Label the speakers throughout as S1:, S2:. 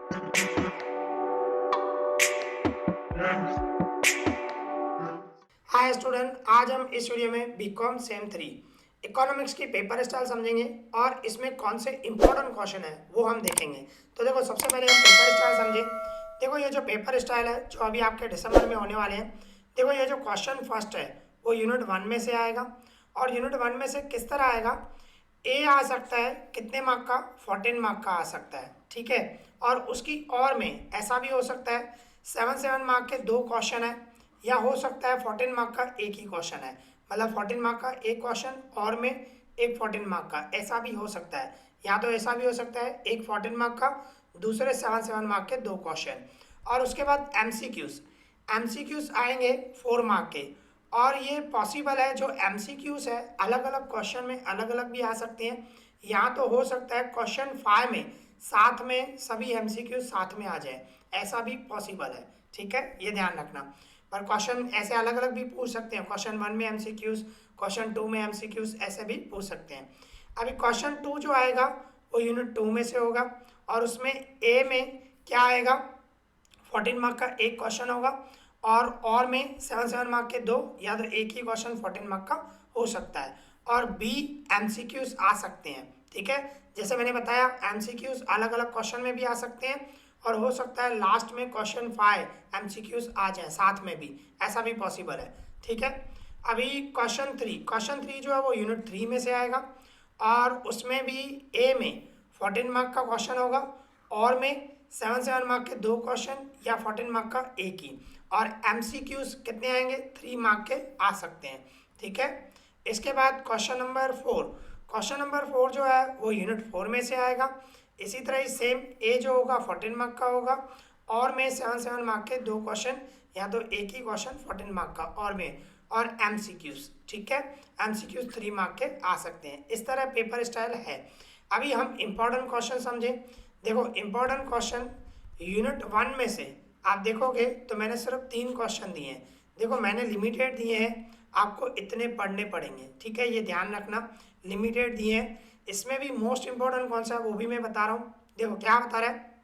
S1: Hi student, आज हम इस वीडियो में बीकॉम सेम 3 इकोनॉमिक्स की पेपर स्टाइल समझेंगे और इसमें कौन से इंपॉर्टेंट क्वेश्चन है वो हम देखेंगे। तो देखो, सबसे पहले हम पेपर स्टाइल समझे। देखो, ये जो पेपर स्टाइल है जो अभी आपके दिसंबर में होने वाले हैं, देखो ये जो क्वेश्चन फर्स्ट है वो यूनिट 1 में से आएगा। और यूनिट 1 में से किस तरह आएगा, ए आ सकता है कितने मार्क का, 14 मार्क का आ सकता है, ठीक है। और उसकी और में ऐसा भी हो सकता है 7 मार्क के 2 क्वेश्चन है, या हो सकता है 14 मार्क का एक ही क्वेश्चन है, मतलब 14 मार्क का एक क्वेश्चन और में एक 14 मार्क का, ऐसा भी हो सकता है। या तो ऐसा भी हो सकता है एक 14 मार्क का, दूसरे 7 मार्क के 2 क्वेश्चन। और उसके बाद एमसीक्यूज, एमसीक्यूज आएंगे 4 मार्क के। और ये पॉसिबल है, जो एमसीक्यूज है अलग अलग क्वेश्चन में अलग अलग भी आ सकते हैं। यहाँ तो हो सकता है क्वेश्चन 5 में साथ में सभी एमसीक्यूज साथ में आ जाए, ऐसा भी पॉसिबल है, ठीक है, ये ध्यान रखना। पर क्वेश्चन ऐसे अलग अलग भी पूछ सकते हैं, क्वेश्चन 1 में एमसीक्यूज, क्वेश्चन 2 में एमसीक्यूज, ऐसे भी पूछ सकते हैं। अभी क्वेश्चन 2 जो आएगा वो यूनिट 2 में से होगा, और उसमें ए में क्या आएगा, 14 मार्क का एक क्वेश्चन होगा, और में 7 मार्क के 2, या तो एक ही क्वेश्चन 14 मार्क का हो सकता है। और बी एमसीक्यूज आ सकते हैं, ठीक है। जैसे मैंने बताया, एमसीक्यूज अलग अलग क्वेश्चन में भी आ सकते हैं, और हो सकता है लास्ट में क्वेश्चन 5 एमसीक्यूज आ जाए साथ में भी, ऐसा भी पॉसिबल है, ठीक है। अभी क्वेश्चन 3 जो है वो यूनिट 3 में से आएगा, और उसमें भी ए में 14 मार्क का क्वेश्चन होगा, और में 7 मार्क के 2 क्वेश्चन, या 14 मार्क का एक ही। और एमसीक्यूज कितने आएंगे, 3 मार्क के आ सकते हैं, ठीक है। इसके बाद क्वेश्चन नंबर 4, क्वेश्चन नंबर 4 जो है वो यूनिट 4 में से आएगा। इसी तरह ही सेम ए जो होगा 14 मार्क का होगा, और में 7 मार्क के 2 क्वेश्चन, या तो एक ही क्वेश्चन 14 मार्क का और में, और एमसीक्यूज, ठीक है, एमसीक्यूज 3 मार्क के आ सकते हैं। इस तरह पेपर स्टाइल है। अभी हम इंपॉर्टेंट क्वेश्चन समझें। देखो, इंपॉर्टेंट क्वेश्चन यूनिट 1 में से आप देखोगे तो मैंने सिर्फ 3 क्वेश्चन दिए हैं। देखो, मैंने लिमिटेड दिए हैं, आपको इतने पढ़ने पड़ेंगे, ठीक है, ये ध्यान रखना, लिमिटेड दिए हैं। इसमें भी मोस्ट इंपॉर्टेंट कौन सा है वो भी मैं बता रहा हूँ। देखो क्या बता रहा है,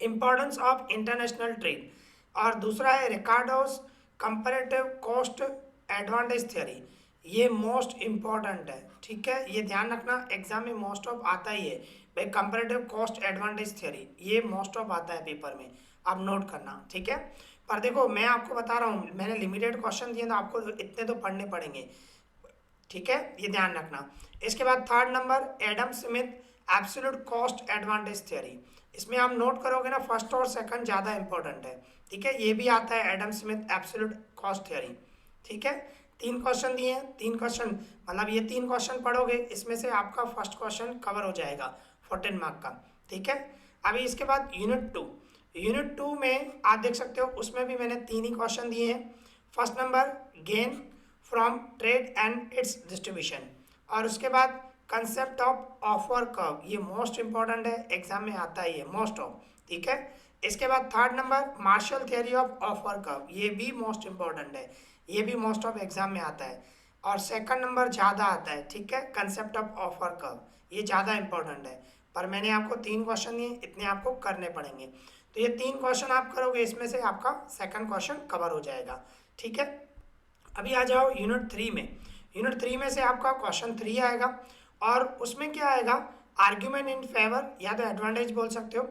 S1: इंपॉर्टेंस ऑफ इंटरनेशनल ट्रेड, और दूसरा है रिकार्डोस कंपैरेटिव कॉस्ट एडवांटेज थ्योरी, ये मोस्ट इंपॉर्टेंट है, ठीक है, ये ध्यान रखना, एग्जाम में मोस्ट ऑफ आता ही है भाई, कंपैरेटिव कॉस्ट एडवांटेज थ्योरी, ये मोस्ट ऑफ आता है पेपर में, आप नोट करना, ठीक है। पर देखो, मैं आपको बता रहा हूँ, मैंने लिमिटेड क्वेश्चन दिए तो आपको इतने तो पढ़ने पड़ेंगे, ठीक है, ये ध्यान रखना। इसके बाद third number, Adam Smith absolute cost advantage theory, इसमें आप नोट करोगे ना, फर्स्ट और सेकंड ज़्यादा इंपॉर्टेंट है, ठीक है, ये भी आता है Adam Smith absolute cost theory, ठीक है। 3 क्वेश्चन दिए हैं, 3 क्वेश्चन, मतलब ये 3 क्वेश्चन पढ़ोगे, इसमें से आपका फर्स्ट क्वेश्चन कवर हो जाएगा 14 मार्क का, ठीक है। अभी इसके बाद यूनिट 2 में आप देख सकते हो, उसमें भी मैंने 3 ही क्वेश्चन दिए हैं। First number, gain from trade and it's distribution, और उसके बाद कंसेप्ट ऑफ ऑफर कर्व, ये मोस्ट इंपॉर्टेंट है, एग्जाम में आता ही है मोस्ट ऑफ, ठीक है। इसके बाद third number, Marshall theory of offer curve, ये भी मोस्ट इंपॉर्टेंट है, ये भी मोस्ट ऑफ एग्जाम में आता है। और सेकंड नंबर ज़्यादा आता है, ठीक है, कंसेप्ट ऑफ ऑफर कर्व, ये ज़्यादा इंपॉर्टेंट है। पर मैंने आपको 3 क्वेश्चन दिए, इतने आपको करने पड़ेंगे, तो ये 3 क्वेश्चन आप करोगे, इसमें से आपका सेकंड क्वेश्चन कवर हो जाएगा, ठीक है। अभी आ जाओ यूनिट 3 में। यूनिट 3 में से आपका क्वेश्चन 3 आएगा, और उसमें क्या आएगा, आर्ग्यूमेंट इन फेवर, या तो एडवांटेज बोल सकते हो,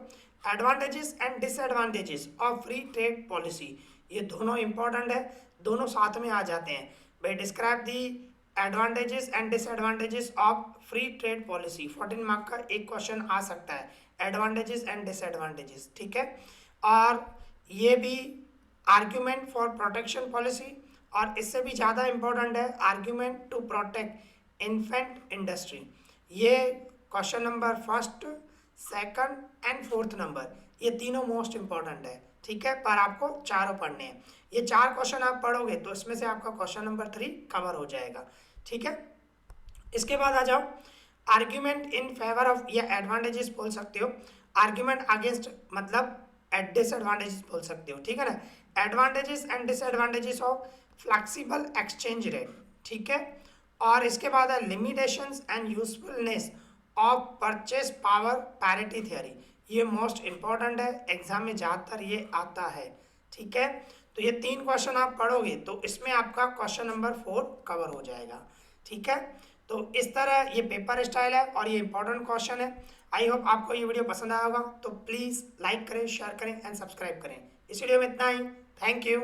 S1: advantages and disadvantages of free trade policy, ये दोनों इंपॉर्टेंट है, दोनों साथ में आ जाते हैं भाई। Describe the advantages and disadvantages of free trade policy, 14 mark का एक क्वेश्चन आ सकता है, एडवांटेजेस एंड डिसएडवांटेजेस, ठीक है। और ये भी आर्ग्यूमेंट फॉर प्रोटेक्शन पॉलिसी, और इससे भी ज़्यादा इंपॉर्टेंट है, argument to protect infant industry, ये question number first, second and fourth number, ये तीनों मोस्ट इंपॉर्टेंट है, ठीक है। पर आपको चारों पढ़ने हैं, ये 4 क्वेश्चन आप पढ़ोगे तो इसमें से आपका क्वेश्चन नंबर 3 कवर हो जाएगा, ठीक है। इसके बाद आ जाओ, आर्ग्यूमेंट इन फेवर ऑफ, या एडवांटेजेस बोल सकते हो, आर्ग्यूमेंट अगेंस्ट मतलब डिसएडवांटेजेस बोल सकते हो, ठीक है ना, advantages and disadvantages of flexible exchange rate, ठीक है। और इसके बाद है limitations and usefulness of purchase power parity theory, ये मोस्ट इम्पॉर्टेंट है, एग्जाम में ज़्यादातर ये आता है। ठीक है, तो ये 3 क्वेश्चन आप पढ़ोगे तो इसमें आपका क्वेश्चन नंबर 4 कवर हो जाएगा। ठीक है, तो इस तरह ये पेपर स्टाइल है और ये इंपॉर्टेंट क्वेश्चन है। आई होप आपको ये वीडियो पसंद आया होगा, तो प्लीज़ लाइक करें, शेयर करें एंड सब्सक्राइब करें। इस वीडियो में इतना ही। Thank you.